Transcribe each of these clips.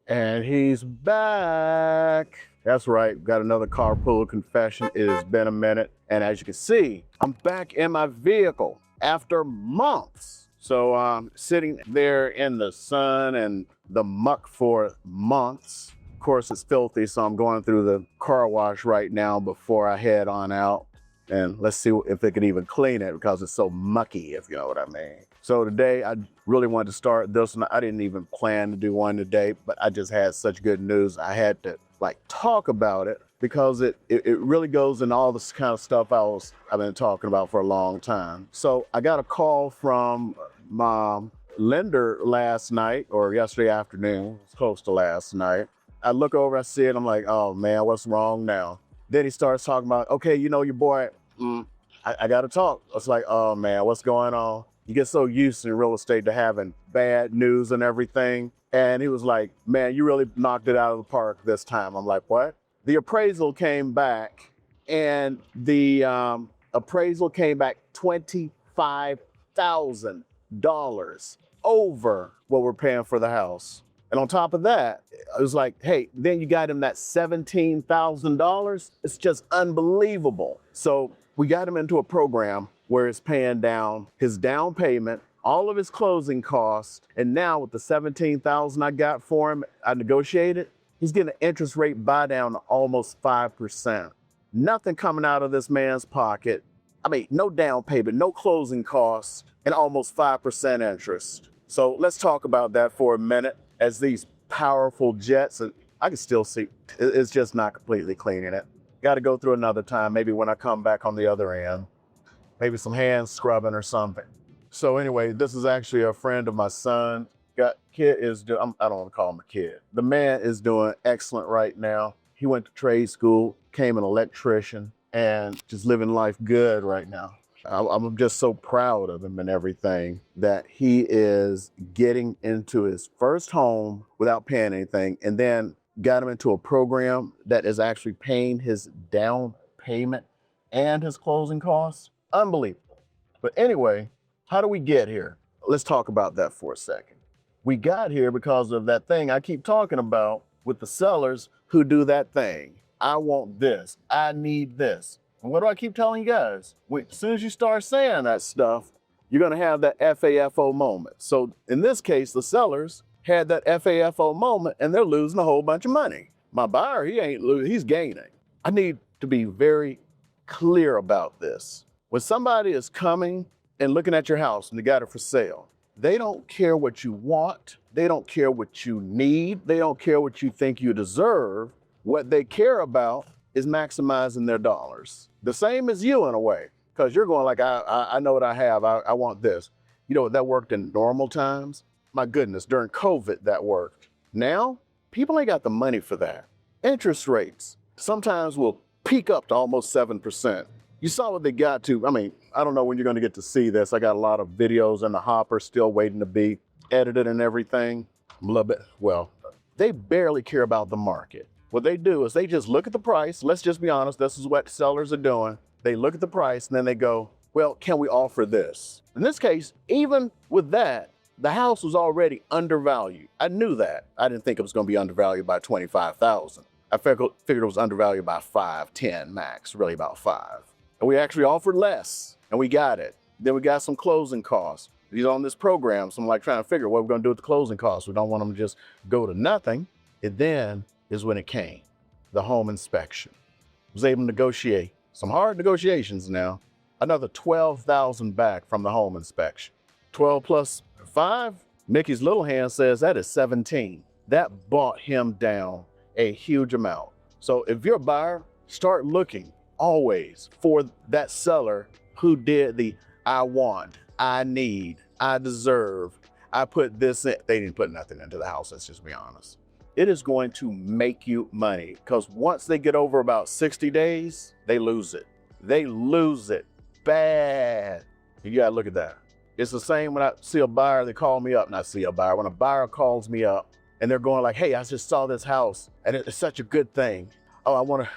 And he's back. That's right, got another carpool confession. It has been a minute. And as you can see, I'm back in my vehicle after months. So I'm sitting there in the sun and the muck for months. Of course, it's filthy, so I'm going through the car wash right now before I head on out. And let's see if they can even clean it because it's so mucky, if you know what I mean. So today, I really wanted to start this one. I didn't even plan to do one today, but I just had such good news. I had to talk about it because it really goes in all this kind of stuff I've been talking about for a long time. So I got a call from my lender last night or yesterday afternoon. It was close to last night. I look over, I see it, I'm like, oh man, what's wrong now? Then he starts talking about, okay, you know, your boy, I got to talk. I was like, oh man, what's going on? You get so used in real estate to having bad news and everything. And he was like, man, you really knocked it out of the park this time. I'm like, what? The appraisal came back and the appraisal came back $25,000 over what we're paying for the house. And on top of that, it was like, hey, then you got him that $17,000. It's just unbelievable. So we got him into a program where it's paying down his down payment, all of his closing costs. And now with the $17,000 I got for him, I negotiated, he's getting an interest rate buy down to almost 5%. Nothing coming out of this man's pocket. I mean, no down payment, no closing costs, and almost 5% interest. So let's talk about that for a minute. As these powerful jets, and I can still see it's just not completely cleaning it. Got to go through another time, maybe when I come back on the other end, maybe some hand scrubbing or something. So anyway, this is actually a friend of my son. I don't want to call him a kid. The man is doing excellent right now. He went to trade school, became an electrician, and just living life good right now. I'm just so proud of him and everything that he is getting into his first home without paying anything, and then got him into a program that is actually paying his down payment and his closing costs. Unbelievable. But anyway, how do we get here? Let's talk about that for a second. We got here because of that thing I keep talking about with the sellers who do that thing. I want this. I need this. And what do I keep telling you guys? As soon as you start saying that stuff, you're going to have that FAFO moment. So in this case, the sellers had that FAFO moment and they're losing a whole bunch of money. My buyer, he ain't losing, he's gaining. I need to be very clear about this. When somebody is coming and looking at your house and they got it for sale, they don't care what you want. They don't care what you need. They don't care what you think you deserve. What they care about is maximizing their dollars. The same as you in a way, because you're going like, I know what I have, I want this. You know, that worked in normal times. My goodness, during COVID, that worked. Now, people ain't got the money for that. Interest rates sometimes will peak up to almost 7%. You saw what they got to. I mean, I don't know when you're going to get to see this. I got a lot of videos in the hopper still waiting to be edited and everything. A little bit, well, they barely care about the market. What they do is they just look at the price. Let's just be honest, this is what sellers are doing. They look at the price and then they go, well, can we offer this? In this case, even with that, the house was already undervalued. I knew that. I didn't think it was going to be undervalued by $25,000. I figured it was undervalued by 5, 10 max, really about 5. And we actually offered less and we got it. Then we got some closing costs. He's on this program, so I'm like trying to figure what we're going to do with the closing costs. We don't want them to just go to nothing. And then is when it came, the home inspection. Was able to negotiate, some hard negotiations now, another $12,000 back from the home inspection. 12 plus 5, Mickey's little hand says that is 17. That bought him down a huge amount. So if you're a buyer, start looking always for that seller who did the I want, I need, I deserve, I put this in. They didn't put nothing into the house, let's just be honest. It is going to make you money because once they get over about 60 days, they lose it. They lose it bad. You gotta look at that. It's the same when I see a buyer, they call me up, not see a buyer, when a buyer calls me up and they're going like, hey, I just saw this house and it's such a good thing. Oh, I wanna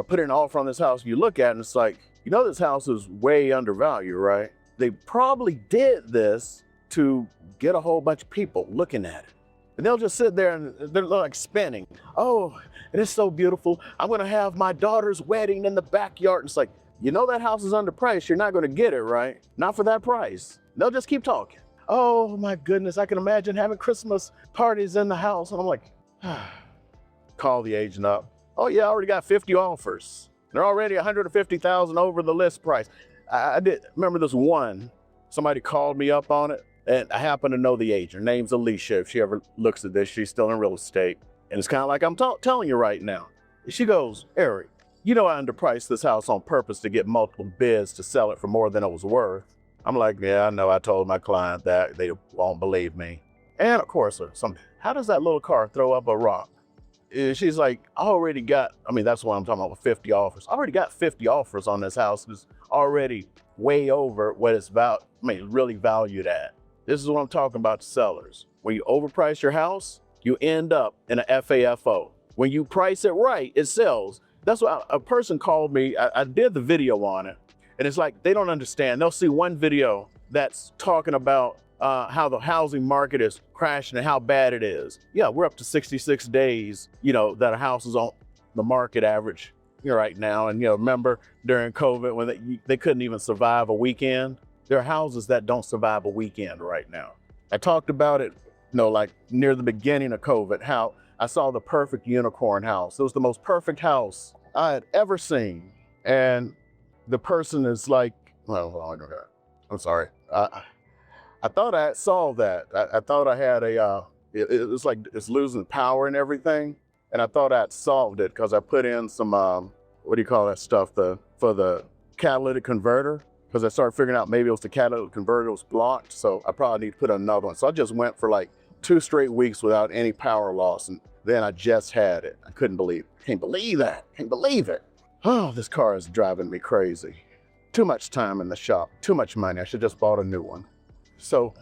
put in an offer on this house. You look at it and it's like, you know, this house is way undervalued, right? They probably did this to get a whole bunch of people looking at it. And they'll just sit there and they're like spinning. Oh, and it's so beautiful. I'm gonna have my daughter's wedding in the backyard. And it's like, you know that house is underpriced. You're not gonna get it, right? Not for that price. They'll just keep talking. Oh my goodness, I can imagine having Christmas parties in the house. And I'm like, call the agent up. Oh yeah, I already got 50 offers. They're already 150,000 over the list price. I did remember this one, somebody called me up on it, and I happen to know the agent. Her name's Alicia. If she ever looks at this, she's still in real estate. And it's kind of like I'm telling you right now. She goes, Eric, you know I underpriced this house on purpose to get multiple bids to sell it for more than it was worth. I'm like, yeah, I know. I told my client that. They won't believe me. And of course, how does that little car throw up a rock? She's like, I already got, that's what I'm talking about with 50 offers. I already got 50 offers on this house. It's already way over what it's really valued at. This is what I'm talking about to sellers. When you overprice your house, you end up in an FAFO. When you price it right, it sells. That's why a person called me, I did the video on it, and it's like, they don't understand. They'll see one video that's talking about how the housing market is crashing and how bad it is. Yeah, we're up to 66 days, that a house is on the market average right now. And, remember during COVID when they couldn't even survive a weekend? There are houses that don't survive a weekend right now. I talked about it, like near the beginning of COVID, how I saw the perfect unicorn house. It was the most perfect house I had ever seen. And the person is like, I'm sorry. I thought I had solved that. I thought I had it was like it's losing power and everything. And I thought I'd solved it because I put in some, what do you call that stuff, for the catalytic converter. Because I started figuring out maybe it was the catalytic converter was blocked. So I probably need to put another one. So I just went for like 2 straight weeks without any power loss. And then I just had it. I couldn't believe it. Can't believe that. Can't believe it. Oh, this car is driving me crazy. Too much time in the shop, too much money. I should just bought a new one. So,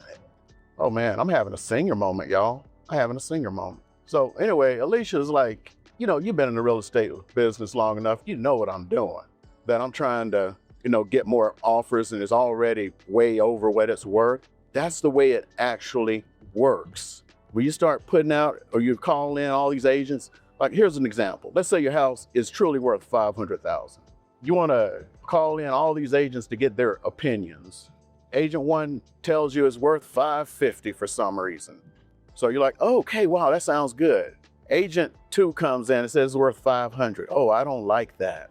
oh man, I'm having a senior moment, y'all. I'm having a senior moment. So anyway, Alicia's like, you've been in the real estate business long enough. You know what I'm doing. That I'm trying to, get more offers and it's already way over what it's worth. That's the way it actually works. When you start putting out or you call in all these agents, like here's an example. Let's say your house is truly worth 500,000. You want to call in all these agents to get their opinions. Agent 1 tells you it's worth 550 for some reason. So you're like, oh, okay, wow, that sounds good. Agent 2 comes in and says it's worth 500. Oh, I don't like that.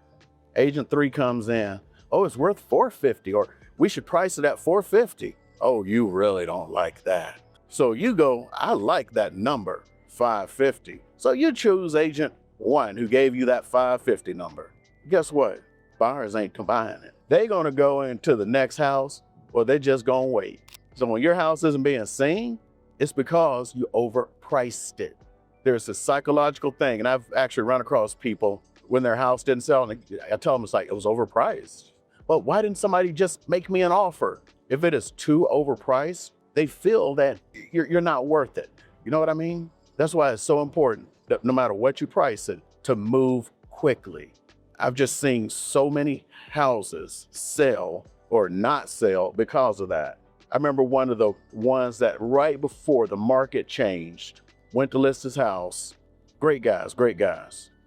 Agent 3 comes in. Oh, it's worth 450, or we should price it at 450. Oh, you really don't like that. So you go, I like that number, 550. So you choose Agent 1 who gave you that 550 number. Guess what? Buyers ain't buying it. They're gonna go into the next house, or they're just gonna wait. So when your house isn't being seen, it's because you overpriced it. There's a psychological thing, and I've actually run across people when their house didn't sell, and I tell them it's like, it was overpriced. Well, why didn't somebody just make me an offer? If it is too overpriced, they feel that you're not worth it. You know what I mean? That's why it's so important that no matter what you price it, to move quickly. I've just seen so many houses sell or not sell because of that. I remember one of the ones that right before the market changed, went to list his house. Great guys.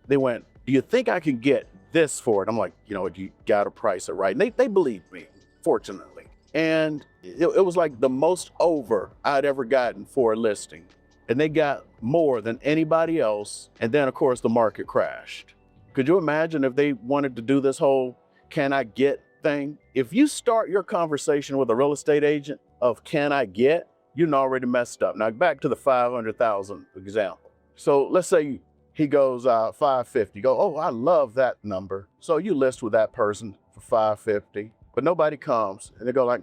They went, do you think I can get this for it? I'm like, you gotta price it right. And they believed me, fortunately. And it was like the most over I'd ever gotten for a listing. And they got more than anybody else. And then of course the market crashed. Could you imagine if they wanted to do this whole can I get thing? If you start your conversation with a real estate agent of can I get, you've already messed up. Now back to the 500,000 example. So let's say he goes 550. You go, oh, I love that number. So you list with that person for 550, but nobody comes, and they go like,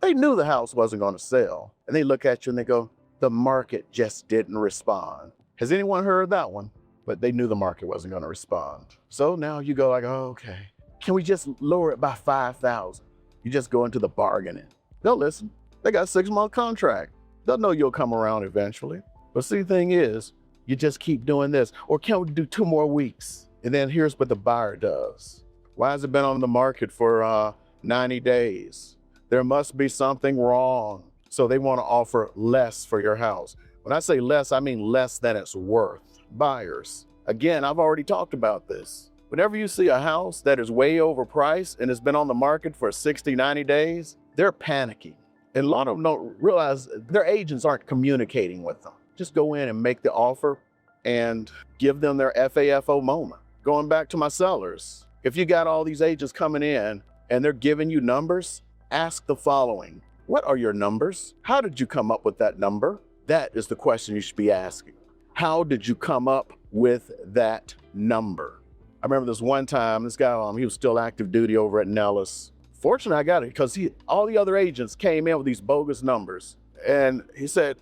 they knew the house wasn't going to sell. And they look at you and they go, the market just didn't respond. Has anyone heard that one? But they knew the market wasn't going to respond. So now you go like, oh, okay. Can we just lower it by 5,000? You just go into the bargaining. They'll listen. They got a 6-month contract. They'll know you'll come around eventually. But see, the thing is, you just keep doing this. Or can we do 2 more weeks? And then here's what the buyer does. Why has it been on the market for 90 days? There must be something wrong. So they want to offer less for your house. When I say less, I mean less than it's worth. Buyers, again, I've already talked about this. Whenever you see a house that is way overpriced and has been on the market for 60, 90 days, they're panicking. And a lot of them don't realize their agents aren't communicating with them. Just go in and make the offer and give them their FAFO moment. Going back to my sellers, if you got all these agents coming in and they're giving you numbers, ask the following. What are your numbers? How did you come up with that number? That is the question you should be asking. How did you come up with that number? I remember this one time, this guy, he was still active duty over at Nellis. Fortunately, I got it because all the other agents came in with these bogus numbers. And he said,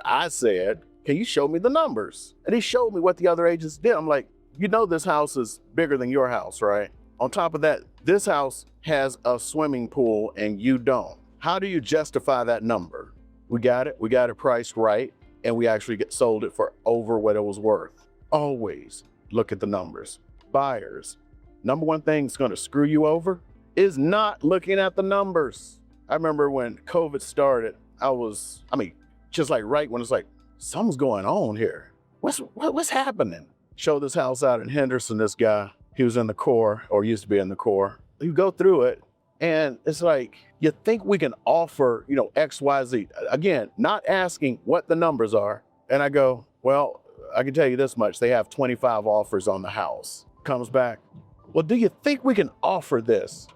I said, can you show me the numbers? And he showed me what the other agents did. I'm like, you know this house is bigger than your house, right? On top of that, this house has a swimming pool and you don't. How do you justify that number? We got it priced right, and we actually sold it for over what it was worth. Always look at the numbers. Buyers, number one thing that's gonna screw you over is not looking at the numbers. I remember when COVID started, just like right when it's like, something's going on here. What's happening? Show this house out in Henderson, this guy, he was in the Corps, or used to be in the Corps. You go through it, and it's like, you think we can offer, X, Y, Z. Again, not asking what the numbers are. And I go, well, I can tell you this much. They have 25 offers on the house. Comes back, well, do you think we can offer this?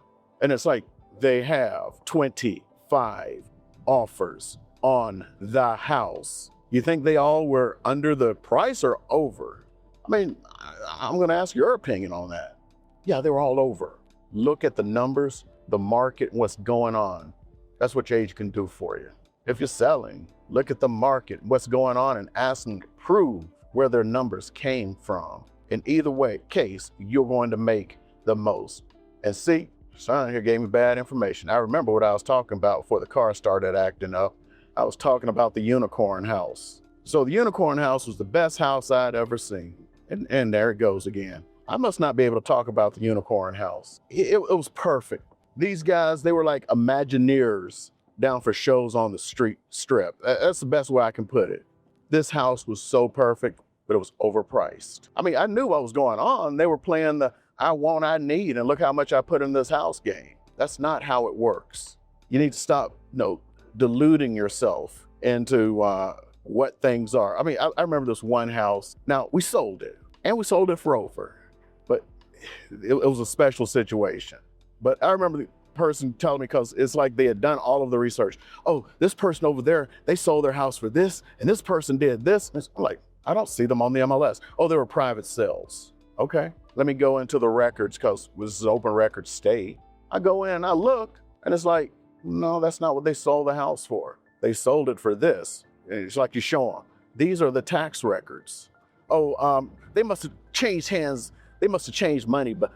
And it's like, they have 25 offers on the house. You think they all were under the price or over? I'm gonna ask your opinion on that. Yeah, they were all over. Look at the numbers, the market, what's going on. That's what your agent can do for you. If you're selling, look at the market, what's going on, and ask them to prove where their numbers came from. In either case, you're going to make the most. And see, son here gave me bad information. I remember what I was talking about before the car started acting up. I was talking about the unicorn house. So the unicorn house was the best house I'd ever seen. And there it goes again. I must not be able to talk about the unicorn house. It was perfect. These guys, they were like Imagineers down for shows on the strip. That's the best way I can put it. This house was so perfect, but it was overpriced. I knew what was going on. They were playing the I want, I need, and look how much I put in this house game. That's not how it works. You need to stop deluding yourself into what things are. I remember this one house. Now, we sold it, and we sold it for over, but it was a special situation. But I remember the person telling me, because it's like they had done all of the research. Oh, this person over there, they sold their house for this, and this person did this. And I'm like, I don't see them on the MLS. Oh, they were private sales. Okay, let me go into the records, because this is open record state. I go in, I look, and it's like, no, that's not what they sold the house for. They sold it for this. And it's like you show them. These are the tax records. Oh, they must have changed hands. They must have changed money, but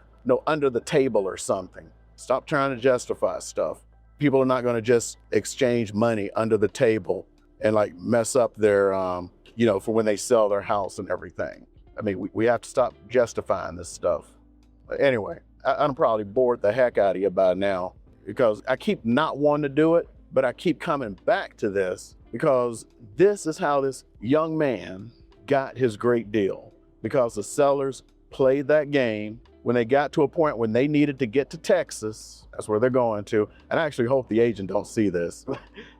under the table or something. Stop trying to justify stuff. People are not going to just exchange money under the table and mess up their, for when they sell their house and everything. We have to stop justifying this stuff. But anyway, I'm probably bored the heck out of you by now, because I keep not wanting to do it, but I keep coming back to this, because this is how this young man got his great deal, because the sellers played that game. When they got to a point when they needed to get to Texas, that's where they're going to. And I actually hope the agent don't see this.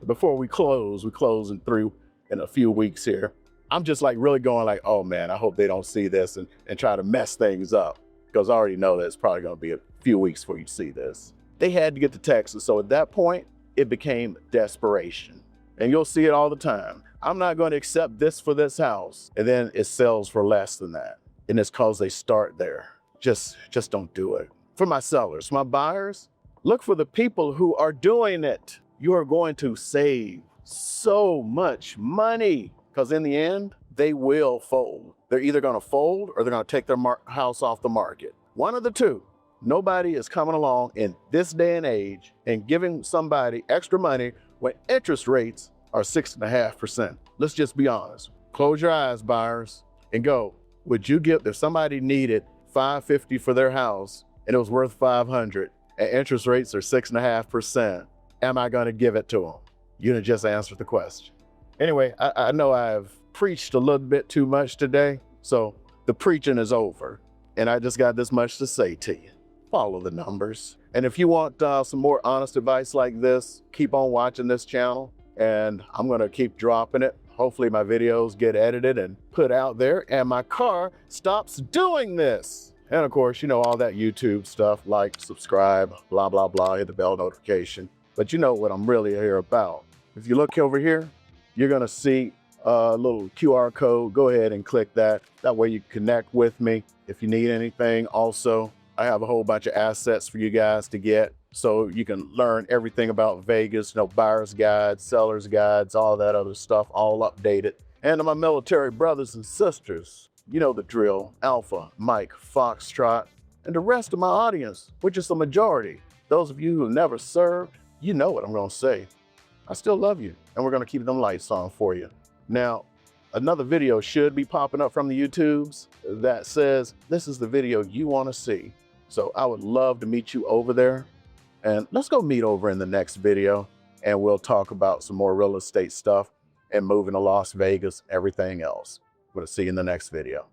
Before we close in a few weeks here. I'm just really going oh man, I hope they don't see this and try to mess things up, because I already know that it's probably gonna be a few weeks before you see this. They had to get to Texas. So at that point, it became desperation. And you'll see it all the time. I'm not going to accept this for this house. And then it sells for less than that. And it's because they start there. Just don't do it. For my sellers, my buyers, look for the people who are doing it. You are going to save so much money, because in the end, they will fold. They're either going to fold or they're going to take their house off the market. One of the two. Nobody is coming along in this day and age and giving somebody extra money when interest rates are 6.5%. Let's just be honest. Close your eyes, buyers, and go. Would you give, if somebody needed $550 for their house and it was worth $500 and interest rates are 6.5%, am I going to give it to them? You done just answered the question. Anyway, I know I've preached a little bit too much today, so the preaching is over. And I just got this much to say to you. Follow the numbers. And if you want some more honest advice like this, keep on watching this channel, and I'm gonna keep dropping it. Hopefully my videos get edited and put out there, and my car stops doing this. And of course, you know, all that YouTube stuff, like, subscribe, blah, blah, blah, hit the bell notification. But you know what I'm really here about. If you look over here, you're gonna see a little QR code. Go ahead and click that. That way you connect with me if you need anything. Also, I have a whole bunch of assets for you guys to get, so you can learn everything about Vegas, you know, buyer's guides, seller's guides, all that other stuff, all updated. And to my military brothers and sisters, you know the drill, Alpha, Mike, Foxtrot, and the rest of my audience, which is the majority. Those of you who never served, you know what I'm gonna say. I still love you, and we're gonna keep them lights on for you. Now, another video should be popping up from the YouTubes that says, this is the video you wanna see. So I would love to meet you over there, and let's go meet over in the next video, and we'll talk about some more real estate stuff and moving to Las Vegas, everything else. I'm gonna see you in the next video.